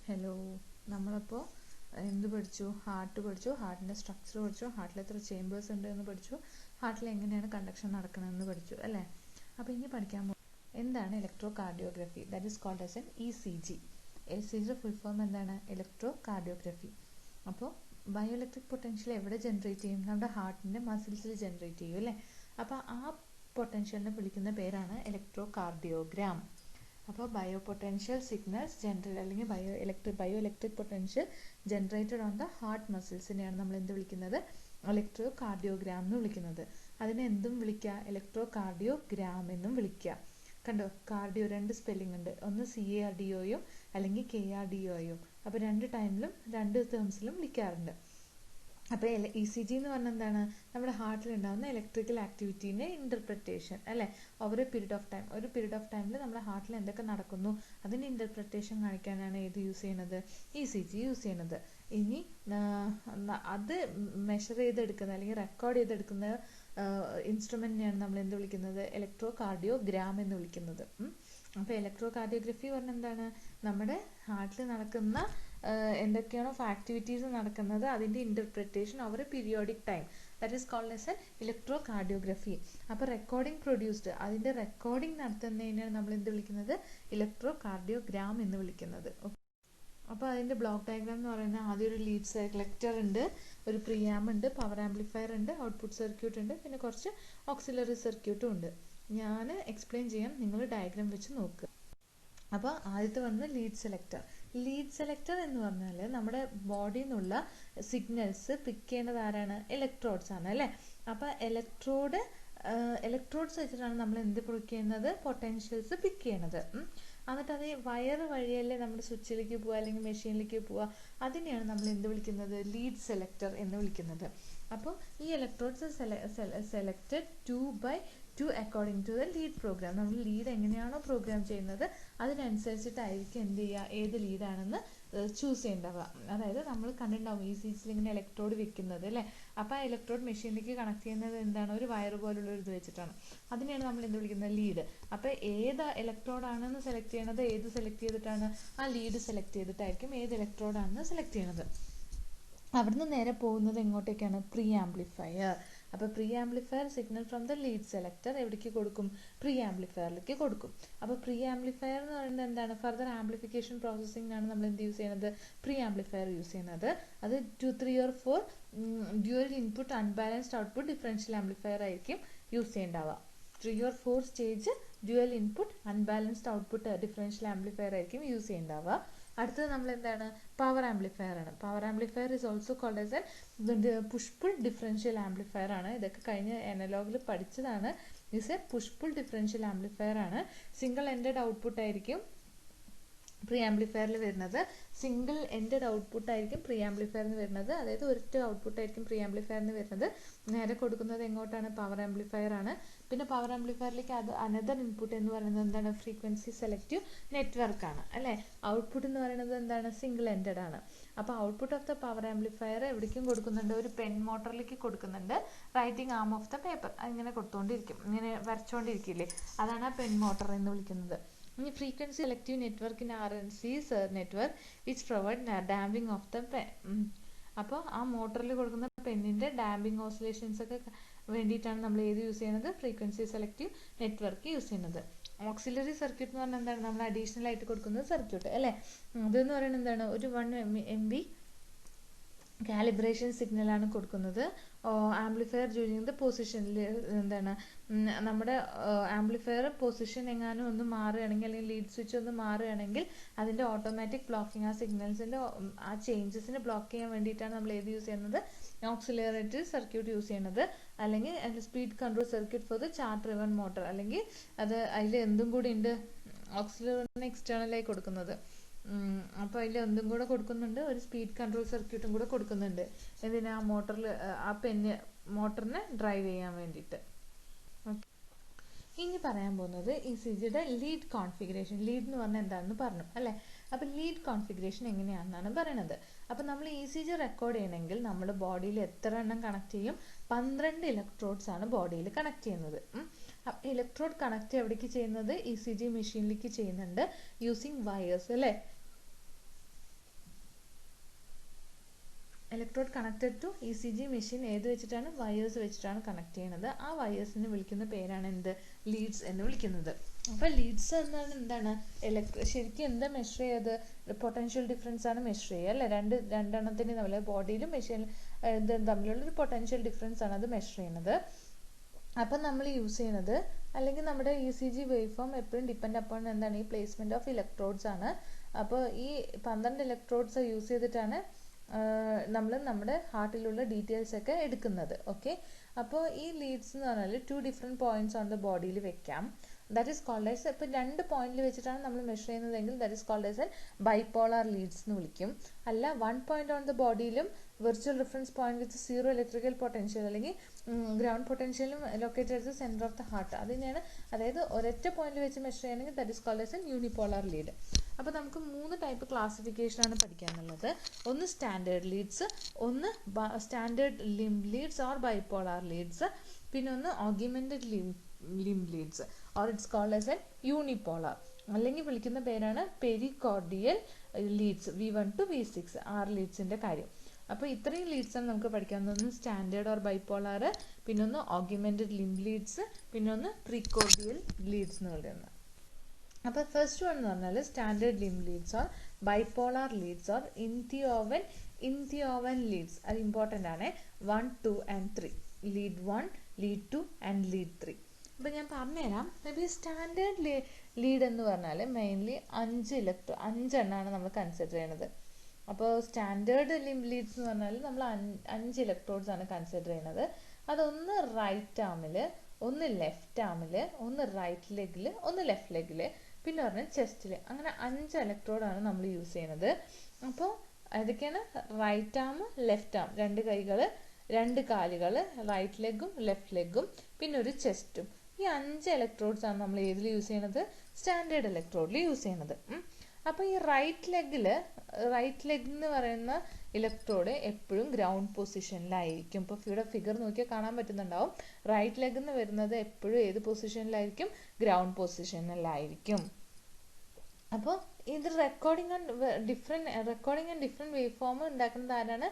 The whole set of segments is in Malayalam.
ഹലോ, നമ്മളപ്പോൾ എന്ത് പഠിച്ചു? ഹാർട്ട് പഠിച്ചു, ഹാർട്ടിൻ്റെ സ്ട്രക്ചർ പഠിച്ചു, ഹാർട്ടിൽ എത്ര ചേമ്പേഴ്സ് ഉണ്ട് എന്ന് പഠിച്ചു, ഹാർട്ടിൽ എങ്ങനെയാണ് കണ്ടക്ഷൻ നടക്കണമെന്ന് പഠിച്ചു അല്ലേ? അപ്പോൾ ഇനി പഠിക്കാൻ എന്താണ് electrocardiography? That is called as an ECG. ECGയുടെ ഫുൾ ഫോം എന്താണ്? Electrocardiography. അപ്പോൾ ബയോ ഇലക്ട്രിക് പൊട്ടൻഷ്യൽ എവിടെ ജനറേറ്റ് ചെയ്യും? നമ്മുടെ ഹാർട്ടിൻ്റെ മസിൽസിൽ ജനറേറ്റ് ചെയ്യും അല്ലേ? അപ്പോൾ ആ പൊട്ടൻഷ്യലിനെ വിളിക്കുന്ന പേരാണ് ഇലക്ട്രോ കാർഡിയോഗ്രാം. അപ്പോൾ ബയോ പൊട്ടൻഷ്യൽ സിഗ്നൽസ് ജനറേറ്റ് അല്ലെങ്കിൽ bio electric potential generated on the heart മസിൽസിനെയാണ് നമ്മൾ എന്ത് വിളിക്കുന്നത്? ഇലക്ട്രോ കാർഡിയോഗ്രാം എന്ന് വിളിക്കുന്നത്. അതിനെ എന്തും വിളിക്കുക, ഇലക്ട്രോ കാർഡിയോഗ്രാം എന്നും വിളിക്കുക. കണ്ടോ, കാർഡിയോ രണ്ട് സ്പെല്ലിംഗ് ഉണ്ട്, ഒന്ന് CARDIOയും അല്ലെങ്കിൽ KRDOയും. അപ്പോൾ രണ്ട് ടൈമിലും രണ്ട് ടേംസിലും വിളിക്കാറുണ്ട്. അപ്പോൾ ECG എന്ന് പറഞ്ഞാൽ എന്താണ്? നമ്മുടെ ഹാർട്ടിൽ ഉണ്ടാകുന്ന ഇലക്ട്രിക്കൽ ആക്ടിവിറ്റീൻ്റെ ഇൻ്റർപ്രിട്ടേഷൻ അല്ലേ? ഒരു പീരീഡ് ഓഫ് ടൈമിൽ നമ്മുടെ ഹാർട്ടിൽ എന്തൊക്കെ നടക്കുന്നു അതിൻ്റെ ഇൻ്റർപ്രിട്ടേഷൻ കാണിക്കാനാണ് ഏത് യൂസ് ചെയ്യുന്നത്? ECG യൂസ് ചെയ്യുന്നത്. ഇനി അത് മെഷർ ചെയ്തെടുക്കുന്ന അല്ലെങ്കിൽ റെക്കോർഡ് ചെയ്തെടുക്കുന്ന ഇൻസ്ട്രുമെൻറ്റിനെയാണ് നമ്മൾ എന്ത് വിളിക്കുന്നത്? ഇലക്ട്രോ കാർഡിയോഗ്രാം എന്ന് വിളിക്കുന്നത്. അപ്പോൾ ഇലക്ട്രോ കാർഡിയോഗ്രഫി പറഞ്ഞാൽ എന്താണ്? നമ്മുടെ ഹാർട്ടിൽ നടക്കുന്ന എന്തൊക്കെയാണോ ആക്ടിവിറ്റീസ് നടക്കുന്നത് അതിൻ്റെ interpretation over a periodic time, that is called as a electrocardiography. അപ്പോൾ റെക്കോർഡിംഗ് പ്രൊഡ്യൂസ്ഡ്, അതിൻ്റെ റെക്കോർഡിംഗ് നടത്തുന്നതിനാണ് നമ്മൾ എന്ത് വിളിക്കുന്നത്? ഇലക്ട്രോ കാർഡിയോഗ്രാം എന്ന് വിളിക്കുന്നത്. അപ്പോൾ അതിൻ്റെ ബ്ലോക്ക് ഡയഗ്രാം എന്ന് പറയുന്നത് ആദ്യം ഒരു ലീഡ് സെലക്ടർ ഉണ്ട്, ഒരു പ്രിയാം ഉണ്ട്, പവർ ആംപ്ലിഫയർ ഉണ്ട്, ഔട്ട്പുട്ട് സർക്യൂട്ട് ഉണ്ട്, പിന്നെ കുറച്ച് ഓക്സിലറി സർക്യൂട്ടും ഉണ്ട്. ഞാൻ എക്സ്പ്ലെയിൻ ചെയ്യാം, നിങ്ങൾ ഡയഗ്രാം വെച്ച് നോക്കുക. അപ്പോൾ ആദ്യത്തെ വന്ന് ലീഡ് സെലക്ടർ എന്ന് പറഞ്ഞാൽ നമ്മുടെ ബോഡിയിൽ നിന്നുള്ള സിഗ്നൽസ് പിക്ക് ചെയ്യുന്നത് ആരാണ്? ഇലക്ട്രോഡ്സ് ആണ് അല്ലേ? അപ്പോൾ ഇലക്ട്രോഡ്സ് വെച്ചിട്ടാണ് നമ്മൾ എന്ത് പിക്ക് ചെയ്യുന്നത്? പൊട്ടൻഷ്യൽസ് പിക്ക് ചെയ്യണത്. എന്നിട്ട് അത് വയറ് വഴിയല്ലേ നമ്മുടെ സ്വിച്ചിലേക്ക് പോവുക അല്ലെങ്കിൽ മെഷീനിലേക്ക് പോവുക, അതിനെയാണ് നമ്മൾ എന്ത് വിളിക്കുന്നത്? ലീഡ് സെലക്ടർ എന്ന് വിളിക്കുന്നത്. അപ്പോൾ ഈ electrodes selected 2/2 according to the lead program. നമ്മൾ ലീഡ് എങ്ങനെയാണോ പ്രോഗ്രാം ചെയ്യുന്നത് അതിനനുസരിച്ചിട്ടായിരിക്കും എന്ത് ചെയ്യുക, ഏത് ലീഡാണെന്ന് ചൂസ് ചെയ്യേണ്ടവ. അതായത് നമ്മൾ കണ്ടിട്ടുണ്ടാവും ECGയിൽ ഇങ്ങനെ ഇലക്ട്രോഡ് വെക്കുന്നത് അല്ലേ? അപ്പോൾ ആ ഇലക്ട്രോഡ് മെഷീനിലേക്ക് കണക്ട് ചെയ്യുന്നത് എന്താണ്? ഒരു വയർ പോലുള്ള ഒരു ഇത് വെച്ചിട്ടാണ്. അതിനെയാണ് നമ്മൾ എന്ത് വിളിക്കുന്നത്? ലീഡ്. അപ്പോൾ ഏത് ഇലക്ട്രോഡാണെന്ന് സെലക്ട് ചെയ്യണത് ഏത് സെലക്ട് ചെയ്തിട്ടാണ്? ആ ലീഡ് സെലക്ട് ചെയ്തിട്ടായിരിക്കും ഏത് ഇലക്ട്രോഡാണെന്ന് സെലക്ട് ചെയ്യണത്. അവിടുന്ന് നേരെ പോകുന്നത് എങ്ങോട്ടേക്കാണ്? Pre amplifier. അപ്പോൾ pre amplifier signal from the lead selector എവിടേക്ക് കൊടുക്കും? പ്രീ ആംപ്ലിഫയറിലേക്ക് കൊടുക്കും. അപ്പോൾ പ്രീ ആംപ്ലിഫയർ എന്ന് പറയുന്നത് എന്താണ്? ഫർദർ ആംപ്ലിഫിക്കേഷൻ പ്രോസസ്സിംഗിനാണ് നമ്മൾ എന്ത് യൂസ് ചെയ്യുന്നത്? പ്രീ ആംപ്ലിഫയർ യൂസ് ചെയ്യുന്നത്. അത് 2, 3 or 4 dual input unbalanced output differential amplifier ആയിരിക്കും യൂസ് ചെയ്യേണ്ടാവുക. 3 or 4 stage dual input unbalanced output differential amplifier ആയിരിക്കും യൂസ് ചെയ്യേണ്ടാവുക. അടുത്തത് നമ്മൾ എന്താണ്? പവർ ആംപ്ലിഫയർ ആണ്. Power amplifier is also called as a push pull differential amplifier ആണ്. ഇതൊക്കെ കഴിഞ്ഞ അനലോഗിൽ പഠിച്ചതാണ്. Is a push pull differential amplifier ആണ്. സിംഗിൾ എൻഡഡ് ഔട്ട്പുട്ട് ആയിരിക്കും പ്രീ ആംപ്ലിഫയറിൽ വരുന്നത്. സിംഗിൾ എൻഡഡ് ഔട്ട്പുട്ട് ആയിരിക്കും പ്രീ ആംപ്ലിഫയറിന് വരുന്നത്. അതായത് ഒരൊറ്റ ഔട്ട്പുട്ട് ആയിരിക്കും പ്രീ ആംപ്ലിഫയറിന് വരുന്നത്. നേരെ കൊടുക്കുന്നത് എങ്ങോട്ടാണ്? പവർ ആംപ്ലിഫയർ ആണ്. പിന്നെ പവർ ആംപ്ലിഫയറിലേക്ക് അത് അനദർ ഇൻപുട്ട് എന്ന് പറയുന്നത് എന്താണ്? ഫ്രീക്വൻസി സെലക്റ്റീവ് നെറ്റ്വർക്ക് ആണ് അല്ലേ? ഔട്ട്പുട്ട് എന്ന് പറയുന്നത് എന്താണ്? സിംഗിൾ എൻഡഡ് ആണ്. അപ്പോൾ output of the power amplifier എവിടേക്കും കൊടുക്കുന്നുണ്ട്? ഒരു പെൻ മോട്ടറിലേക്ക് കൊടുക്കുന്നുണ്ട്. Writing arm of the paper അതിങ്ങനെ കൊടുത്തുകൊണ്ടിരിക്കും, ഇങ്ങനെ വരച്ചുകൊണ്ടിരിക്കില്ലേ, അതാണ് ആ പെൻ മോട്ടർ എന്ന് വിളിക്കുന്നത്. ഇനി frequency selective network in RNC network which provide damping of the pen. അപ്പോൾ ആ മോട്ടറിൽ കൊടുക്കുന്ന പെന്നിൻ്റെ ഡാമ്പിംഗ് ഓസിലേഷൻസ് ഒക്കെ വേണ്ടിയിട്ടാണ് നമ്മൾ ഏത് യൂസ് ചെയ്യുന്നത്? ഫ്രീക്വൻസി സെലക്റ്റീവ് നെറ്റ്വർക്ക് യൂസ് ചെയ്യുന്നത്. ഓക്സിലറി സർക്യൂട്ട് എന്ന് പറഞ്ഞാൽ എന്താണ്? നമ്മൾ അഡീഷണൽ ആയിട്ട് കൊടുക്കുന്നത് സർക്യൂട്ട് അല്ലേ? ഇതെന്ന് പറയുന്നത് എന്താണ്? ഒരു 1 MV കാലിബ്രേഷൻ സിഗ്നലാണ് കൊടുക്കുന്നത്. ആംപ്ലിഫയർ ജോയിനിങ് ദ പൊസിഷനിൽ എന്താണ്? നമ്മുടെ ആംപ്ലിഫയർ പൊസിഷൻ എങ്ങാനും ഒന്ന് മാറുകയാണെങ്കിൽ അല്ലെങ്കിൽ ലീഡ് സ്വിച്ച് ഒന്ന് മാറുകയാണെങ്കിൽ അതിൻ്റെ ഓട്ടോമാറ്റിക് ബ്ലോക്കിംഗ്, ആ സിഗ്നൽസിൻ്റെ ആ ചേഞ്ചസിന് ബ്ലോക്ക് ചെയ്യാൻ വേണ്ടിയിട്ടാണ് നമ്മൾ ഏത് യൂസ് ചെയ്യുന്നത്? ഓക്സിലറേറ്ററി സർക്യൂട്ട് യൂസ് ചെയ്യുന്നത്. അല്ലെങ്കിൽ speed control circuit for the chart driven motor, അല്ലെങ്കിൽ അത് അതിൽ എന്തും കൂടി ഉണ്ട്? ഓക്സിലറിന് എക്സ്റ്റേണലായി കൊടുക്കുന്നത്. അപ്പോൾ അതിൽ എന്തും കൂടെ കൊടുക്കുന്നുണ്ട്? ഒരു സ്പീഡ് കൺട്രോൾ സർക്യൂട്ടും കൂടെ കൊടുക്കുന്നുണ്ട്. എന്തിനാ? ആ മോട്ടറിൽ ആ മോട്ടറിനെ ഡ്രൈവ് ചെയ്യാൻ വേണ്ടിയിട്ട്. ഇനി പറയാൻ പോകുന്നത് ECGയുടെ ലീഡ് കോൺഫിഗറേഷൻ. ലീഡ് എന്ന് പറഞ്ഞാൽ എന്താണെന്ന് പറഞ്ഞു അല്ലേ? അപ്പോൾ ലീഡ് കോൺഫിഗറേഷൻ എങ്ങനെയാണെന്നാണ് പറയുന്നത്. അപ്പോൾ നമ്മൾ ECG റെക്കോർഡ് ചെയ്യണമെങ്കിൽ നമ്മുടെ ബോഡിയിൽ എത്ര എണ്ണം കണക്ട് ചെയ്യും? 12 ഇലക്ട്രോഡ്സ് ആണ് ബോഡിയിൽ കണക്ട് ചെയ്യുന്നത്. ഇലക്ട്രോഡ് കണക്ട് എവിടേക്ക് ചെയ്യുന്നത്? ECG മെഷീനിലേക്ക് ചെയ്യുന്നുണ്ട് യൂസിങ് വയേഴ്സ് അല്ലേ? Electrode connected to ECG machine ഏത് വെച്ചിട്ടാണ്? വയേഴ്സ് വെച്ചിട്ടാണ് കണക്ട് ചെയ്യുന്നത്. ആ വയേഴ്സിനെ വിളിക്കുന്ന പേരാണ് എന്ത്? ലീഡ്സ് എന്ന് വിളിക്കുന്നത്. അപ്പോൾ ലീഡ്സ് എന്നാണ് എന്താണ്? ശരിക്കും എന്താ മെഷർ ചെയ്യത്? പൊട്ടൻഷ്യൽ ഡിഫറൻസ് ആണ് മെഷർ ചെയ്യുക അല്ലേ? രണ്ടെണ്ണത്തിന് തമ്മിൽ ബോഡിയിലും മെഷീൻ തമ്മിലുള്ള ഒരു പൊട്ടൻഷ്യൽ ഡിഫറൻസ് ആണ് അത് മെഷർ ചെയ്യുന്നത്. അപ്പം നമ്മൾ യൂസ് ചെയ്യുന്നത്, അല്ലെങ്കിൽ നമ്മുടെ ECG വേവ് ഫോം എപ്പോഴും ഡിപ്പെൻഡ് അപ്പോൺ എന്താണ്? ഈ പ്ലേസ്മെന്റ് ഓഫ് ഇലക്ട്രോഡ്സ് ആണ്. അപ്പോൾ ഈ 12 ഇലക്ട്രോഡ്സ് യൂസ് ചെയ്തിട്ടാണ് നമ്മൾ നമ്മുടെ ഹാർട്ടിലുള്ള ഡീറ്റെയിൽസ് ഒക്കെ എടുക്കുന്നത്. ഓക്കെ, അപ്പോൾ ഈ ലീഡ്സ് എന്ന് പറഞ്ഞാൽ 2 ഡിഫറെൻറ്റ് പോയിന്റ്സ് ഓൺ ദ ബോഡിയിൽ വെക്കാം. ദാറ്റ് ഈസ് കോൾഡ് ആസ്, ഇപ്പോൾ 2 പോയിന്റിൽ വെച്ചിട്ടാണ് നമ്മൾ മെഷർ ചെയ്യുന്നതെങ്കിൽ that is called as an bipolar leads എന്ന് വിളിക്കും. അല്ല 1 പോയിന്റ് ഓൺ ദ ബോഡിയിലും virtual reference point with 0 electrical potential അല്ലെങ്കിൽ ഗ്രൗണ്ട് പൊട്ടൻഷ്യലും located at the centre of the heart, അതിനെയാണ്, അതായത് ഒരൊറ്റ പോയിന്റിൽ വെച്ച് മെഷർ ചെയ്യണമെങ്കിൽ that is called as an unipolar lead. അപ്പോൾ നമുക്ക് 3 ടൈപ്പ് ക്ലാസിഫിക്കേഷനാണ് പഠിക്കാനുള്ളത്. ഒന്ന് സ്റ്റാൻഡേർഡ് ലീഡ്സ്, ഒന്ന് standard limb leads or bipolar leads, പിന്നെ ഒന്ന് augmented limb leads or it's called as a unipolar, അല്ലെങ്കിൽ വിളിക്കുന്ന പേരാണ് പെരികോർഡിയൽ ലീഡ്സ്. V1 to V6 6 ലീഡ്സിന്റെ കാര്യം. അപ്പോൾ ഇത്രയും ലീഡ്സ് ആണ് നമുക്ക് പഠിക്കാവുന്നത്. സ്റ്റാൻഡേർഡ് ഓർ ബൈപോളാർ, പിന്നെ ഒന്ന് ഓഗ്മെന്റഡ് ലിംബ് ലീഡ്സ്, പിന്നെ ഒന്ന് പ്രീകോർഡിയൽ ലീഡ്സ് എന്ന് പറയുന്നത്. അപ്പോൾ ഫസ്റ്റ് വൺ എന്ന് പറഞ്ഞാൽ standard limb leads or bipolar leads or Einthoven leads. അത് ഇമ്പോർട്ടൻ്റ് ആണ്. 1, 2 and 3, lead 1, lead 2 and lead 3. അപ്പോൾ ഞാൻ പറഞ്ഞുതരാം. മേ സ്റ്റാൻഡേർഡ് ലീഡ് എന്ന് പറഞ്ഞാൽ മെയിൻലി 5 എണ്ണമാണ് നമ്മൾ കൺസിഡർ ചെയ്യണത്. അപ്പോൾ സ്റ്റാൻഡേർഡ് ലിംബ് ലീഡ്സ് എന്ന് പറഞ്ഞാൽ നമ്മൾ 5 ഇലക്ട്രോഡ്സ് ആണ് കൺസിഡർ ചെയ്യുന്നത്. അതൊന്ന് റൈറ്റ് ആമിൽ, ഒന്ന് ലെഫ്റ്റ് ആമിൽ, ഒന്ന് റൈറ്റ് ലെഗിൽ, ഒന്ന് ലെഫ്റ്റ് ലെഗിൽ, പിന്നെ പറഞ്ഞാൽ ചെസ്റ്റിൽ. അങ്ങനെ 5 ഇലക്ട്രോഡാണ് നമ്മൾ യൂസ് ചെയ്യുന്നത്. അപ്പോൾ ഏതൊക്കെയാണ്? റൈറ്റ് ആം, ലെഫ്റ്റ് ആം, 2 കൈകൾ, 2 കാലുകൾ, റൈറ്റ് ലെഗും ലെഫ്റ്റ് ലെഗും, പിന്നെ ഒരു ചെസ്റ്റും. ഈ 5 ഇലക്ട്രോഡ്സ് ആണ് നമ്മൾ ഏതിൽ യൂസ് ചെയ്യണത്? സ്റ്റാൻഡേർഡ് ഇലക്ട്രോഡിൽ യൂസ് ചെയ്യണത്. അപ്പോൾ ഈ റൈറ്റ് ലെഗ് എന്ന് പറയുന്ന ഇലക്ട്രോഡ് എപ്പോഴും ഗ്രൗണ്ട് പൊസിഷനിലായിരിക്കും. ഇപ്പോൾ ഇവിടെ ഫിഗർ നോക്കിയാൽ കാണാൻ പറ്റുന്നുണ്ടാവും. റൈറ്റ് ലെഗ് എന്ന് വരുന്നത് എപ്പോഴും ഏത് പൊസിഷനിലായിരിക്കും? ഗ്രൗണ്ട് പൊസിഷനിലായിരിക്കും. അപ്പോൾ ഇത് recording and different wave form ഉണ്ടാക്കുന്നത് ആരാണ്?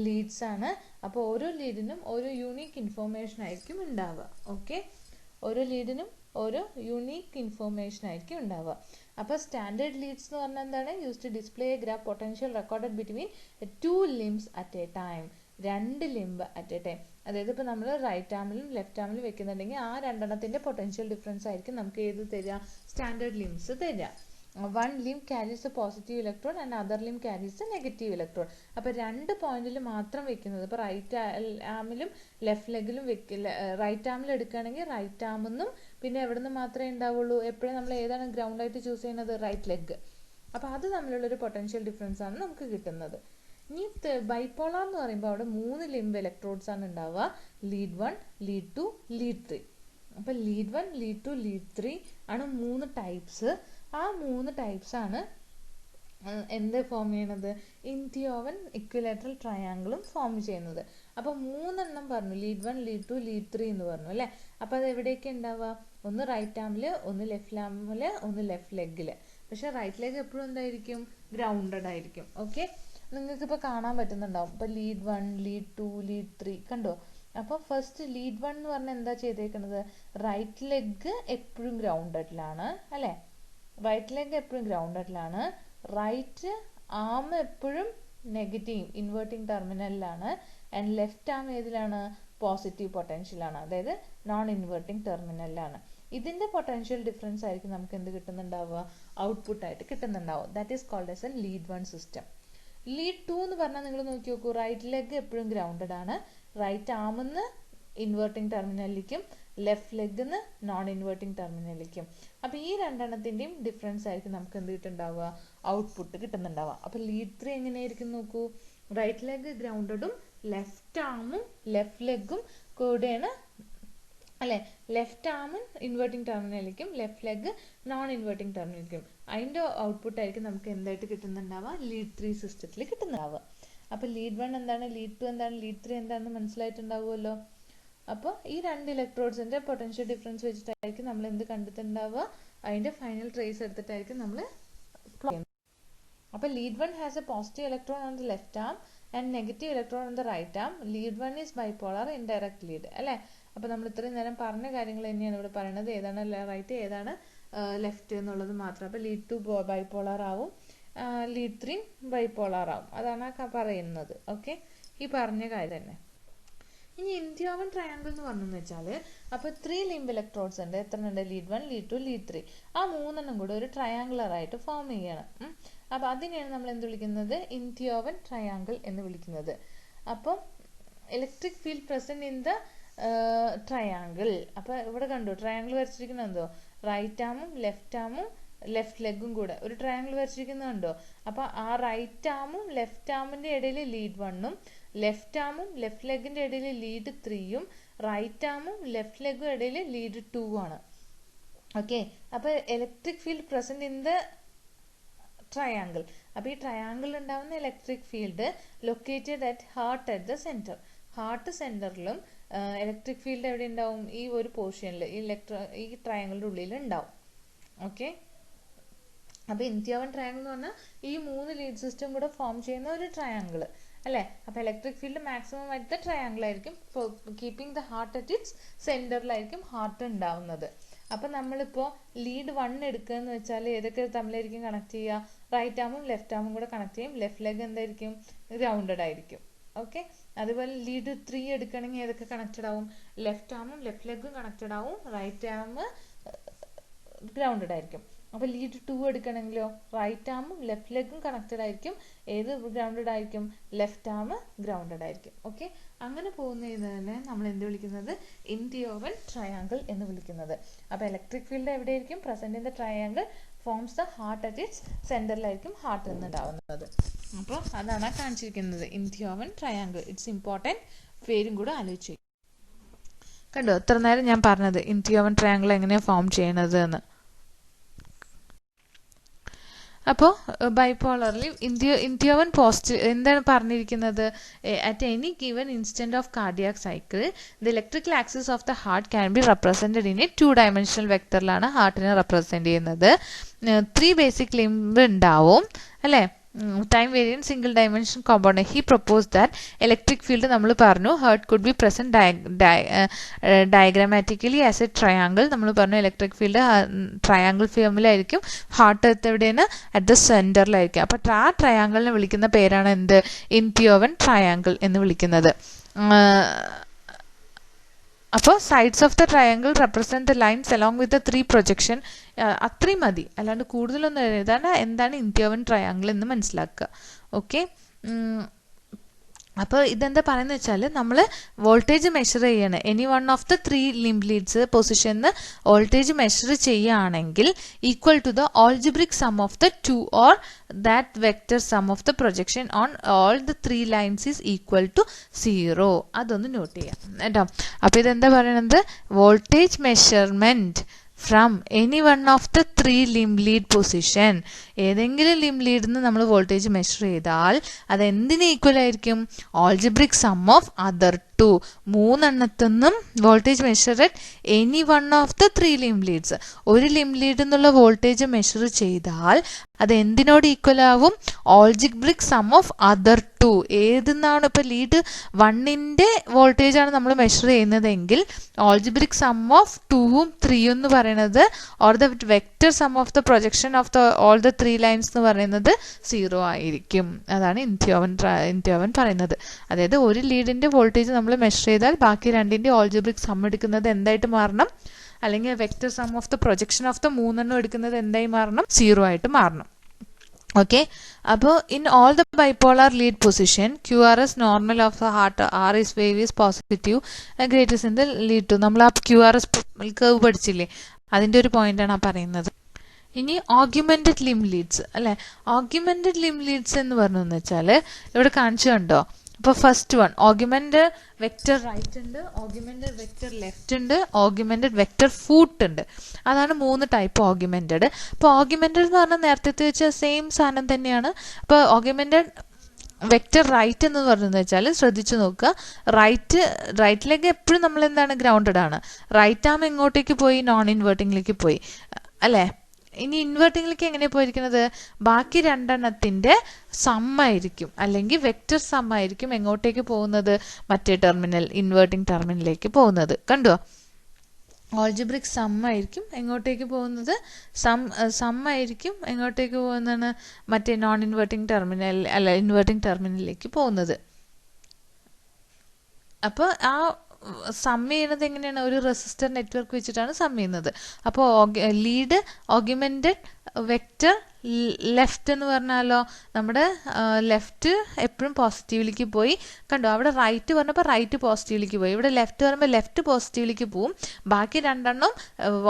ലീഡ്സ് ആണ്. അപ്പോൾ ഓരോ ലീഡിനും ഓരോ യൂണീക്ക് ഇൻഫോർമേഷൻ ആയിരിക്കും ഉണ്ടാവുക. ഓക്കെ, ഓരോ ലീഡിനും ഓരോ യൂണീക്ക് ഇൻഫോർമേഷൻ ആയിരിക്കും ഉണ്ടാവുക. അപ്പോൾ സ്റ്റാൻഡേർഡ് ലീഡ്സ് എന്ന് പറഞ്ഞാൽ എന്താണ്? Use to display graph potential recorded between 2 limbs at a time. 2 limb at a time. അതായത് ഇപ്പോൾ നമ്മൾ റൈറ്റ് ആമിലും ലെഫ്റ്റ് ആമിലും വെക്കുന്നുണ്ടെങ്കിൽ ആ 2 എണ്ണത്തിൻ്റെ പൊട്ടൻഷ്യൽ ഡിഫറൻസ് ആയിരിക്കും നമുക്ക് ഏത് തരിക? സ്റ്റാൻഡേർഡ് ലിംബ്സ് തരിക. 1 limb carries a positive electron and other limb carries a negative electron. അപ്പോൾ 2 പോയിന്റിൽ മാത്രം വെക്കുന്നത്. ഇപ്പോൾ റൈറ്റ് ആമിലും ലെഫ്റ്റ് ലെഗിലും റൈറ്റ് ആമിൽ എടുക്കുകയാണെങ്കിൽ റൈറ്റ് ആമെന്നും, പിന്നെ എവിടെ നിന്ന് മാത്രമേ ഉണ്ടാവുള്ളൂ? എപ്പോഴും നമ്മൾ ഏതാണ് ഗ്രൗണ്ട് ആയിട്ട് ചൂസ് ചെയ്യുന്നത്? Right leg. അപ്പോൾ അത് തമ്മിലുള്ളൊരു പൊട്ടൻഷ്യൽ ഡിഫറൻസ് ആണ് നമുക്ക് കിട്ടുന്നത്. ഇനി ബൈപോളാർ എന്ന് പറയുമ്പോൾ അവിടെ 3 ലിംബ് ഇലക്ട്രോഡ്സ് ആണ് ഉണ്ടാവുക. Lead 1, lead 2, lead 3. അപ്പോൾ ലീഡ് 1, ലീഡ് 2, ലീഡ് 3 ആണ് 3 ടൈപ്സ്. ആ 3 ടൈപ്സ് ആണ് എന്ത് ഫോം ചെയ്യണത്? ഇൻതിയോവൻ ഇക്വിലാറ്ററൽ ട്രയാങ്കിളും ഫോം ചെയ്യുന്നത്. അപ്പോൾ 3 എണ്ണം പറഞ്ഞു. ലീഡ് 1, ലീഡ് 2, ലീഡ് 3 എന്ന് പറഞ്ഞു അല്ലേ? അപ്പോൾ അത് എവിടെയൊക്കെ ഉണ്ടാവുക? ഒന്ന് റൈറ്റ് ആമിൽ, ഒന്ന് ലെഫ്റ്റ് ആമിൽ, ഒന്ന് ലെഫ്റ്റ് ലെഗിൽ. പക്ഷെ റൈറ്റ് ലെഗ് എപ്പോഴും എന്തായിരിക്കും? ഗ്രൗണ്ടഡ് ആയിരിക്കും. ഓക്കെ, നിങ്ങൾക്കിപ്പോൾ കാണാൻ പറ്റുന്നുണ്ടാവും. ഇപ്പോൾ ലീഡ് 1, ലീഡ് 2, ലീഡ് 3 കണ്ടോ? അപ്പോൾ ഫസ്റ്റ് ലീഡ് 1 എന്ന് പറഞ്ഞാൽ എന്താ ചെയ്തേക്കുന്നത്? റൈറ്റ് ലെഗ് എപ്പോഴും ഗ്രൗണ്ടഡിലാണ് അല്ലേ? റൈറ്റ് ലെഗ് എപ്പോഴും ഗ്രൗണ്ടഡിലാണ്. റൈറ്റ് ആം എപ്പോഴും നെഗറ്റീവ് ഇൻവേർട്ടിംഗ് ടെർമിനലിലാണ്. ആൻഡ് ലെഫ്റ്റ് ആം ഏതിലാണ്? പോസിറ്റീവ് പൊട്ടൻഷ്യലാണ്, അതായത് നോൺ ഇൻവേർട്ടിംഗ് ടെർമിനലിലാണ്. ഇതിന്റെ പൊട്ടൻഷ്യൽ ഡിഫറൻസ് ആയിരിക്കും നമുക്ക് എന്ത് കിട്ടുന്നുണ്ടാവുക? ഔട്ട്പുട്ട് ആയിട്ട് കിട്ടുന്നുണ്ടാവും. That is called as a lead 1 system. Lead 2 എന്ന് പറഞ്ഞാൽ നിങ്ങൾ നോക്കി നോക്കൂ. റൈറ്റ് ലെഗ് എപ്പോഴും ഗ്രൗണ്ടഡ് ആണ്. റൈറ്റ് ആമെന്ന് ഇൻവേർട്ടിംഗ് ടെർമിനലിലേക്കും ലെഫ്റ്റ് ലെഗിന്ന് നോൺ ഇൻവേർട്ടിംഗ് ടെർമിനലിലേക്കും. അപ്പോൾ ഈ 2 എണ്ണത്തിൻ്റെയും ഡിഫറൻസ് ആയിരിക്കും നമുക്ക് എന്ത് കിട്ടുന്നുണ്ടാവുക? ഔട്ട്പുട്ട് കിട്ടുന്നുണ്ടാവുക. അപ്പോൾ ലീഡ് 3 എങ്ങനെയായിരിക്കും നോക്കൂ. റൈറ്റ് ലെഗ് ഗ്രൗണ്ടഡും ലെഫ്റ്റ് ആമും ലെഫ്റ്റ് ലെഗും കൂടെയാണ് അല്ലേ? ലെഫ്റ്റ് ആം ഇൻവേർട്ടിംഗ് ടെർമിനലിലേക്കും ലെഫ്റ്റ് ലെഗ് നോൺ ഇൻവേർട്ടിംഗ് ടെർമിനലിലേക്കും. അതിൻ്റെ ഔട്ട്പുട്ട് ആയിരിക്കും നമുക്ക് എന്തായിട്ട് കിട്ടുന്നുണ്ടാവുക? ലീഡ് 3 സിസ്റ്റത്തിൽ കിട്ടുന്നുണ്ടാവുക. അപ്പോൾ ലീഡ് 1 എന്താണ്, ലീഡ് 2 എന്താണ്, ലീഡ് 3 എന്താണെന്ന് മനസ്സിലായിട്ടുണ്ടാവുമല്ലോ. അപ്പോൾ ഈ 2 ഇലക്ട്രോഡ്സിന്റെ പൊട്ടൻഷ്യൽ ഡിഫറൻസ് വെച്ചിട്ടായിരിക്കും നമ്മൾ എന്ത് കണ്ടെത്തുന്നുണ്ടാവുക? അതിന്റെ ഫൈനൽ ട്രേസ് എടുത്തിട്ടായിരിക്കും നമ്മൾ. അപ്പോൾ lead 1 has a positive electron on the left arm and negative electron in the right arm. Lead 1 is bipolar indirect lead അല്ലേ. അപ്പോൾ നമ്മൾ ഇത്രയും നേരം പറഞ്ഞ കാര്യങ്ങൾ തന്നെയാണ് ഇവിടെ പറയുന്നത്. ഏതാണ് റൈറ്റ് ഏതാണ് ലെഫ്റ്റ് എന്നുള്ളത് മാത്രം. അപ്പോൾ ലീഡ് 2 ബൈപോളാർ ആവും, ലീഡ് 3 ബൈപോളാർ ആവും. അതാണ് പറയുന്നത്. ഓക്കെ, ഈ പറഞ്ഞ കാര്യം തന്നെ. ഇനി ഇൻഡിയോവൻ ട്രയാങ്കിൾ എന്ന് പറഞ്ഞെന്ന് വെച്ചാൽ അപ്പോൾ 3 ലിംബ് ഇലക്ട്രോഡ്സ് ഉണ്ട്. എത്ര ഉണ്ട്? Lead 1, lead 2, lead 3. ആ മൂന്നെണ്ണം കൂടെ ഒരു ട്രയാങ്കുലർ ആയിട്ട് ഫോം ചെയ്യണം. അപ്പോൾ അതിനെയാണ് നമ്മൾ എന്ത് വിളിക്കുന്നത്? ഇൻഡിയോവൻ ട്രയാങ്കിൾ എന്ന് വിളിക്കുന്നത്. അപ്പം electric field present in the triangle. അപ്പോൾ ഇവിടെ കണ്ടു ട്രയാങ്കിൾ വരച്ചിരിക്കുന്നത് എന്തോ? റൈറ്റ് ആമും ലെഫ്റ്റ് ആമും ലെഫ്റ്റ് ലെഗും കൂടെ ഒരു ട്രയാങ്കിൾ വരച്ചിരിക്കുന്നുണ്ടോ? അപ്പോൾ ആ റൈറ്റ് ആമും ലെഫ്റ്റ് ആമിൻ്റെ ഇടയിൽ ലീഡ് 1ഉം ലെഫ്റ്റ് ആമും ലെഫ്റ്റ് ലെഗിൻ്റെ ഇടയിൽ ലീഡ് 3ഉം റൈറ്റ് ആമും ലെഫ്റ്റ് ലെഗും ഇടയിൽ ലീഡ് 2 ആണ്. ഓക്കെ, അപ്പോൾ electric field present in the triangle. അപ്പോൾ ഈ ട്രയാങ്കിൾ ഉണ്ടാവുന്ന electric field located at heart at the centre. Heart സെന്ററിലും ഇലക്ട്രിക് ഫീൽഡ് എവിടെ ഉണ്ടാവും? ഈ ഒരു പോർഷനിൽ ഈ ട്രയാങ്കിളിൻ്റെ ഉള്ളിൽ ഉണ്ടാവും. ഓക്കെ, അപ്പോൾ ഇൻഡിയോവൻ ട്രയാങ്കിൾ എന്ന് പറഞ്ഞാൽ ഈ 3 ലീഡ് സിസ്റ്റം കൂടെ ഫോം ചെയ്യുന്ന ഒരു ട്രയാങ്കിൾ അല്ലേ. അപ്പോൾ electric field maximum at the triangle ആയിരിക്കും. Keeping the heart at its സെന്ററിലായിരിക്കും ഹാർട്ട് ഉണ്ടാവുന്നത്. അപ്പം നമ്മളിപ്പോൾ ലീഡ് 1 എടുക്കുക എന്ന് വെച്ചാൽ ഏതൊക്കെ തമ്മിലായിരിക്കും കണക്ട് ചെയ്യുക? റൈറ്റ് ആമും ലെഫ്റ്റ് ആമും കൂടെ കണക്ട് ചെയ്യും. ലെഫ്റ്റ് ലെഗ് എന്തായിരിക്കും? ഗ്രൗണ്ടഡ് ആയിരിക്കും. ഓക്കെ, അതുപോലെ ലീഡ് 3 എടുക്കണമെങ്കിൽ ഏതൊക്കെ കണക്റ്റഡ് ആവും? ലെഫ്റ്റ് ആമും ലെഫ്റ്റ് ലെഗും കണക്റ്റഡ് ആവും. റൈറ്റ് ആം ഗ്രൗണ്ടഡ് ആയിരിക്കും. അപ്പോൾ ലീഡ് 2 എടുക്കണമെങ്കിലോ റൈറ്റ് ആമും ലെഫ്റ്റ് ലെഗും കണക്റ്റഡ് ആയിരിക്കും. ഏത് ഗ്രൗണ്ടഡ് ആയിരിക്കും? ലെഫ്റ്റ് ആം ഗ്രൗണ്ടഡ് ആയിരിക്കും. ഓക്കെ, അങ്ങനെ പോകുന്നതിനെ നമ്മൾ എന്ത് വിളിക്കുന്നത്? ഇൻഡിയോവൻ ട്രയാങ്കിൾ എന്ന് വിളിക്കുന്നത്. അപ്പോൾ ഇലക്ട്രിക് ഫീൽഡ് എവിടെയായിരിക്കും? Present in the triangle forms the heart at its സെന്ററിലായിരിക്കും ഹാർട്ട് എന്നുണ്ടാവുന്നത്. അപ്പോൾ അതാണ് കാണിച്ചിരിക്കുന്നത് ഇൻഡിയോവൻ ട്രയാങ്കിൾ. It's important. പേരും കൂടെ ആലോചിച്ചു. കണ്ടോ എത്ര നേരം ഞാൻ പറഞ്ഞത് ഇൻഡിയോവൻ ട്രയാങ്കിൾ എങ്ങനെയാണ് ഫോം ചെയ്യണത് എന്ന്. അപ്പോൾ ബൈപോളർലി ഇൻഡിയോവൻ പോസിറ്റീവ് എന്താണ് പറഞ്ഞിരിക്കുന്നത്? At any given instant of cardiac cycle the electrical axis of the heart can be represented in a 2-dimensional വെക്ടറിലാണ് ഹാർട്ടിനെ റെപ്രസെൻറ്റ് ചെയ്യുന്നത്. 3 ബേസിക് ലിംബ് ഉണ്ടാവും അല്ലേ. Time variant single dimension compound. He propose that electric field നമ്മൾ പറഞ്ഞു heart could be present diagrammatically as a triangle. നമ്മൾ പറഞ്ഞു ഇലക്ട്രിക് ഫീൽഡ് ട്രയാങ്കിൾ ഫോമിലായിരിക്കും. ഹാർട്ട് എവിടെയാണ്? അറ്റ് ദ സെന്ററിലായിരിക്കും. അപ്പോൾ ആ ട്രയാങ്കിളിനെ വിളിക്കുന്ന പേരാണ് എന്ത്? ഇൻഡിയോവൻ ട്രയാങ്കിൾ എന്ന് വിളിക്കുന്നത്. അപ്പോൾ sides of the triangle represent the lines along with the 3 projection. അത്രയും മതി, അല്ലാണ്ട് കൂടുതലൊന്നും എഴുതാൻ. എന്താണ് ഇൻഡിയോവൻ ട്രയാങ്കിൾ എന്ന് മനസ്സിലാക്കുക. ഓക്കെ, അപ്പോൾ ഇതെന്താ പറയുന്നത് വെച്ചാൽ നമ്മൾ വോൾട്ടേജ് മെഷർ ചെയ്യണം. Any one of the 3 limb leads പൊസിഷനിൽ വോൾട്ടേജ് മെഷർ ചെയ്യുകയാണെങ്കിൽ equal to the algebraic sum of the 2 or that vector sum of the projection on all the 3 lines is equal to 0. അതൊന്ന് നോട്ട് ചെയ്യാം കേട്ടോ. അപ്പോൾ ഇതെന്താ പറയണത്? Voltage measurement from any one of the 3 limb lead position. ഏതെങ്കിലും ലിംബ് ലീഡിൽ നിന്ന് നമ്മൾ വോൾട്ടേജ് മെഷർ ചെയ്താൽ അത് എന്തിന് ഈക്വൽ ആയിരിക്കും? Algebraic sum of other 2. 3 എണ്ണത്തിനും voltage measure at any one of the 3 limb leads. ഒരു ലിംബ് ലീഡിൽ നിന്നുള്ള വോൾട്ടേജ് മെഷർ ചെയ്താൽ അത് എന്തിനോട് ഈക്വൽ ആവും? Algebraic sum of other 2. ഏതെന്നാണ് ഇപ്പോൾ ലീഡ് 1ൻ്റെ വോൾട്ടേജ് ആണ് നമ്മൾ മെഷർ ചെയ്യുന്നതെങ്കിൽ ഓൾജിബ്രിക് സം ഓഫ് 2ഉം 3ഉം എന്ന് പറയുന്നത് or the vector sum of the projection of the all the 3 lines എന്ന് പറയുന്നത് 0 ആയിരിക്കും. അതാണ് ഇൻഡിയോവൻ പറയുന്നത്. അതായത് ഒരു ലീഡിൻ്റെ വോൾട്ടേജ് നമ്മൾ മെഷർ ചെയ്താൽ ബാക്കി 2ൻ്റെ ഓൾജിബ്രിക് സം എടുക്കുന്നത് എന്തായിട്ട് മാറണം? അല്ലെങ്കിൽ vector sum of the projection of the 3 എടുക്കുന്നത് എന്തായി മാറണം? 0 ആയിട്ട് മാറണം. ഓക്കെ, അപ്പോൾ in all the bipolar lead position QRS normal of the heart R is wave is positive greatest in the lead 2. നമ്മൾ ആ QRS കർവ് പഠിച്ചില്ലേ, അതിൻ്റെ ഒരു പോയിന്റാണ് ആ പറയുന്നത്. ഇനി ഓഗ്യുമെന്റഡ് ലിംബ് ലീഡ്സ് അല്ലേ. ഓഗ്യുമെന്റഡ് ലിംബ് ലീഡ്സ് എന്ന് പറഞ്ഞതെന്ന് വെച്ചാൽ ഇവിടെ കാണിച്ചു കണ്ടോ. അപ്പോൾ ഫസ്റ്റ് വൺ ഓഗ്യുമെന്റ് വെക്റ്റർ റൈറ്റ് ഉണ്ട്, ഓഗ്യുമെന്റഡ് വെക്റ്റർ ലെഫ്റ്റ് ഉണ്ട്, ഓഗ്യുമെന്റഡ് വെക്റ്റർ ഫൂട്ട് ഉണ്ട്. അതാണ് 3 ടൈപ്പ് ഓഗ്യുമെന്റഡ്. അപ്പോൾ ഓഗ്യുമെന്റഡ് എന്ന് പറഞ്ഞാൽ നേരത്തെ വെച്ച സെയിം സാധനം തന്നെയാണ്. അപ്പോൾ ഓഗ്യുമെന്റഡ് വെക്റ്റർ റൈറ്റ് എന്ന് പറഞ്ഞതെന്ന് വെച്ചാൽ ശ്രദ്ധിച്ചു നോക്കുക, റൈറ്റിലേക്ക് എപ്പോഴും നമ്മൾ എന്താണ്? ഗ്രൗണ്ടഡ് ആണ്. റൈറ്റ് ആം എങ്ങോട്ടേക്ക് പോയി? നോൺ ഇൻവേർട്ടിങ്ങിലേക്ക് പോയി അല്ലേ. ഇനി ഇൻവേർട്ടിങ്ങിലേക്ക് എങ്ങനെയാണ് പോയിരിക്കുന്നത്? ബാക്കി രണ്ടെണ്ണത്തിൻ്റെ സമ്മായിരിക്കും, അല്ലെങ്കിൽ വെക്റ്റർ സമ്മായിരിക്കും എങ്ങോട്ടേക്ക് പോകുന്നത്? മറ്റേ ടെർമിനൽ, ഇൻവേർട്ടിംഗ് ടെർമിനലിലേക്ക് പോകുന്നത്. കണ്ടോ? ഓൾജിബ്രിക് സമ്മായിരിക്കും എങ്ങോട്ടേക്ക് പോകുന്നത്? സമ്മായിരിക്കും എങ്ങോട്ടേക്ക് പോകുന്നതാണ്? മറ്റേ നോൺ ഇൻവേർട്ടിംഗ് ടെർമിനൽ, അല്ല ഇൻവേർട്ടിംഗ് ടെർമിനലിലേക്ക് പോകുന്നത്. അപ്പോൾ ആ സം ചെയ്യുന്നത് എങ്ങനെയാണ്? ഒരു റെസിസ്റ്റർ നെറ്റ്വർക്ക് വെച്ചിട്ടാണ് സം ചെയ്യുന്നത്. അപ്പോൾ ലീഡ് ഓഗ്യുമെൻറ്റഡ് വെക്റ്റർ ലെഫ്റ്റ് എന്ന് പറഞ്ഞാലോ, നമ്മുടെ ലെഫ്റ്റ് എപ്പോഴും പോസിറ്റീവിലേക്ക് പോയി. കണ്ടോ? അവിടെ റൈറ്റ് പറഞ്ഞപ്പോൾ റൈറ്റ് പോസിറ്റീവിലേക്ക് പോയി. ഇവിടെ ലെഫ്റ്റ് പറയുമ്പോൾ ലെഫ്റ്റ് പോസിറ്റീവിലേക്ക് പോവും. ബാക്കി രണ്ടെണ്ണം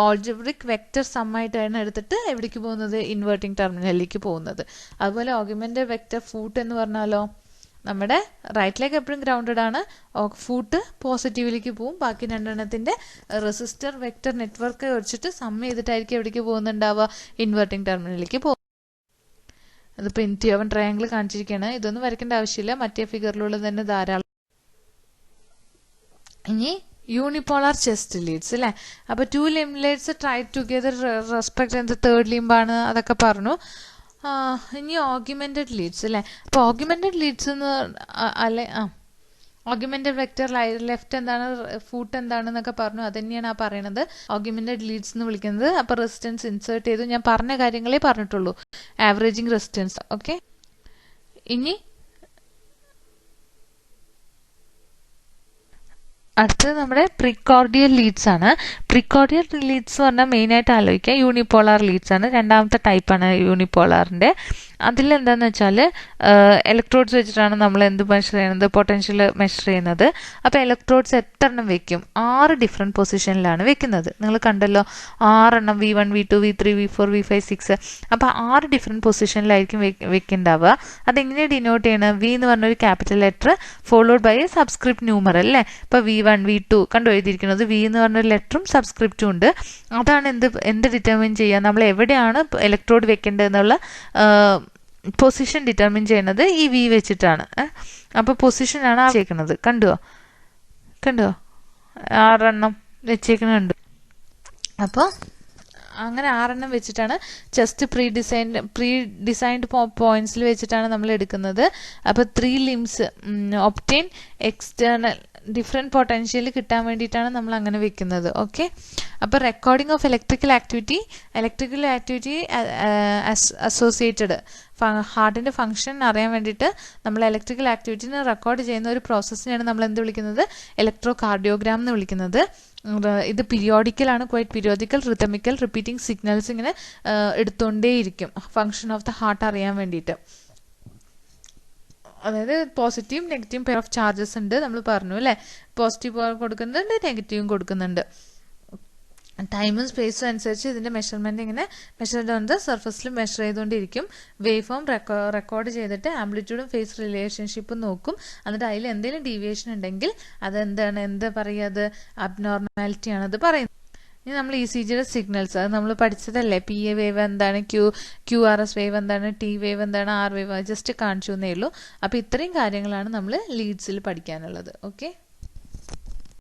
ഓൾജിബ്രിക് വെക്റ്റർ സമ്മായിട്ടാണ് എടുത്തിട്ട് എവിടേക്ക് പോകുന്നത്? ഇൻവേർട്ടിംഗ് ടെർമിനലിലേക്ക് പോകുന്നത്. അതുപോലെ ഓഗ്യുമെൻറ്റഡ് വെക്റ്റർ ഫൂട്ട് എന്ന് പറഞ്ഞാലോ, നമ്മുടെ റൈറ്റിലേക്ക് എപ്പോഴും ഗ്രൗണ്ടഡ് ആണ്, ഫൂട്ട് പോസിറ്റീവിലേക്ക് പോവും. ബാക്കി രണ്ടെണ്ണത്തിൻ്റെ റെസിസ്റ്റർ വെക്റ്റർ നെറ്റ്വർക്ക് വെച്ചിട്ട് സം ചെയ്തിട്ടായിരിക്കും എവിടേക്ക് പോകുന്നുണ്ടാവുക? ഇൻവേർട്ടിംഗ് ടെർമിനലിലേക്ക് പോകും. അതിപ്പോൾ ഇൻറ്റിയോവൻ ട്രയാങ്കിൾ കാണിച്ചിരിക്കുകയാണ്. ഇതൊന്നും വരയ്ക്കേണ്ട ആവശ്യമില്ല, മറ്റേ ഫിഗറിലുള്ളത് തന്നെ ധാരാളം. ഇനി യൂണിപോളാർ ചെസ്റ്റ് ലീഡ്സ് അല്ലേ? അപ്പോൾ 2 ലിംബ്ലേറ്റ്സ് ട്രൈ ടുഗെദർ റെസ്പെക്ട് എന്ത് തേർഡ് ലിംബാണ്, അതൊക്കെ പറഞ്ഞു. ഇനി ഓഗ്യുമെൻറ്റഡ് ലീഡ്സ് അല്ലേ? അപ്പോൾ ഓഗ്യുമെൻറ്റഡ് ലീഡ്സ് എന്ന് അല്ലെ, ഓഗ്യുമെൻറ്റഡ് വെക്റ്റർ ലെഫ്റ്റ് എന്താണ്, ഫൂട്ട് എന്താണെന്നൊക്കെ പറഞ്ഞു. അത് തന്നെയാണ് ആ പറയണത്, ഓഗ്യുമെൻറ്റഡ് ലീഡ്സ് എന്ന് വിളിക്കുന്നത്. അപ്പോൾ റെസിസ്റ്റൻസ് ഇൻസേർട്ട് ചെയ്തു. ഞാൻ പറഞ്ഞ കാര്യങ്ങളേ പറഞ്ഞിട്ടുള്ളൂ, ആവറേജിങ് റെസിസ്റ്റൻസ്. ഓക്കെ, ഇനി അടുത്തത് നമ്മുടെ പ്രിക്കോർഡിയൽ ലീഡ്സ് ആണ്. പ്രിക്കോർഡിയൽ ലീഡ്സ് പറഞ്ഞാൽ മെയിനായിട്ട് ആലോചിക്കുക യൂണിപോളാർ ലീഡ്സ് ആണ്. രണ്ടാമത്തെ ടൈപ്പാണ് യൂണിപോളാറിൻ്റെ. അതിലെന്താണെന്ന് വെച്ചാൽ ഇലക്ട്രോഡ്സ് വെച്ചിട്ടാണ് നമ്മൾ എന്ത് മെഷർ ചെയ്യുന്നത്? പൊട്ടൻഷ്യൽ മെഷർ ചെയ്യുന്നത്. അപ്പോൾ ഇലക്ട്രോഡ്സ് എത്ര എണ്ണം വെക്കും? 6 ഡിഫറെൻറ്റ് പൊസിഷനിലാണ് വെക്കുന്നത്. നിങ്ങൾ കണ്ടല്ലോ, 6 എണ്ണം, V1 V2 V3 V4 V5 6. അപ്പോൾ 6 ഡിഫറെൻറ്റ് പൊസിഷനിലായിരിക്കും വെക്കുന്നുണ്ടാവുക. അതെങ്ങനെ ഡിനോട്ട് ചെയ്യണം? V എന്ന് പറഞ്ഞൊരു capital letter followed by a subscript numeral അല്ലേ? ഇപ്പോൾ V1 V2 കണ്ടു എഴുതിയിരിക്കുന്നത്. V എന്ന് പറഞ്ഞൊരു ലെറ്ററും സബ്സ്ക്രിപ്റ്റും ഉണ്ട്. അതാണ് എന്ത് ഡിറ്റർമിൻ ചെയ്യുക? നമ്മൾ എവിടെയാണ് ഇലക്ട്രോഡ് വെക്കേണ്ടതെന്നുള്ള പൊസിഷൻ ഡിറ്റർമിൻ ചെയ്യുന്നത് ഈ V വെച്ചിട്ടാണ്. അപ്പോൾ പൊസിഷനാണ് വെച്ചേക്കുന്നത്. കണ്ടോ 6 എണ്ണം വെച്ചേക്കുന്നുണ്ട്. അപ്പോൾ അങ്ങനെ 6 എണ്ണം വെച്ചിട്ടാണ് ജസ്റ്റ് പ്രീ ഡിസൈൻഡ് പോയിന്റ്സിൽ വെച്ചിട്ടാണ് നമ്മൾ എടുക്കുന്നത്. അപ്പോൾ 3 limbs obtain external different potential കിട്ടാൻ വേണ്ടിയിട്ടാണ് നമ്മൾ അങ്ങനെ വെക്കുന്നത്. ഓക്കെ, അപ്പോൾ recording of electrical activity associated ഹാർട്ടിൻ്റെ ഫംഗ്ഷൻ അറിയാൻ വേണ്ടിയിട്ട് നമ്മൾ ഇലക്ട്രിക്കൽ ആക്ടിവിറ്റിനെ റെക്കോർഡ് ചെയ്യുന്ന ഒരു പ്രോസസ്സിനെയാണ് നമ്മൾ എന്ത് വിളിക്കുന്നത്? ഇലക്ട്രോ കാർഡിയോഗ്രാം എന്ന് വിളിക്കുന്നത്. ഇത് പീരിയോഡിക്കലാണ്, ക്വൈറ്റ് പീരിയോഡിക്കൽ, റിതമിക്കൽ, റിപ്പീറ്റിംഗ് സിഗ്നൽസ് ഇങ്ങനെ എടുത്തുകൊണ്ടേയിരിക്കും ഫംഗ്ഷൻ ഓഫ് ദ ഹാർട്ട് അറിയാൻ വേണ്ടിയിട്ട്. അതായത് positive negative pair of charges ഉണ്ട്, നമ്മൾ പറഞ്ഞു അല്ലേ? പോസിറ്റീവ് കൊടുക്കുന്നുണ്ട്, നെഗറ്റീവും കൊടുക്കുന്നുണ്ട്. ടൈമും സ്പേസും അനുസരിച്ച് ഇതിൻ്റെ മെഷർമെൻറ്റ് ഇങ്ങനെ മെഷർഡ് ഓൺ ദ സർഫസിൽ മെഷർ ചെയ്തുകൊണ്ടിരിക്കും. വേവ് ഫോം റെക്കോർഡ് ചെയ്തിട്ട് ആംപ്ലിറ്റ്യൂഡും ഫേസ് റിലേഷൻഷിപ്പും നോക്കും. എന്നിട്ട് അതിൽ എന്തെങ്കിലും ഡീവിയേഷൻ ഉണ്ടെങ്കിൽ എന്താ പറയുക? അത് അബ്നോർമാലിറ്റി ആണത് പറയുന്നത്. ഇനി നമ്മൾ ECGയുടെ സിഗ്നൽസ്, അത് നമ്മൾ പഠിച്ചതല്ലേ? PA വേവ് എന്താണ്, QRS വേവ് എന്താണ്, T വേവ് എന്താണ്, R വേവ്, ജസ്റ്റ് കാണിച്ചു എന്നേ ഉള്ളൂ. അപ്പോൾ ഇത്രയും കാര്യങ്ങളാണ് നമ്മൾ ലീഡ്സിൽ പഠിക്കാനുള്ളത്. ഓക്കെ.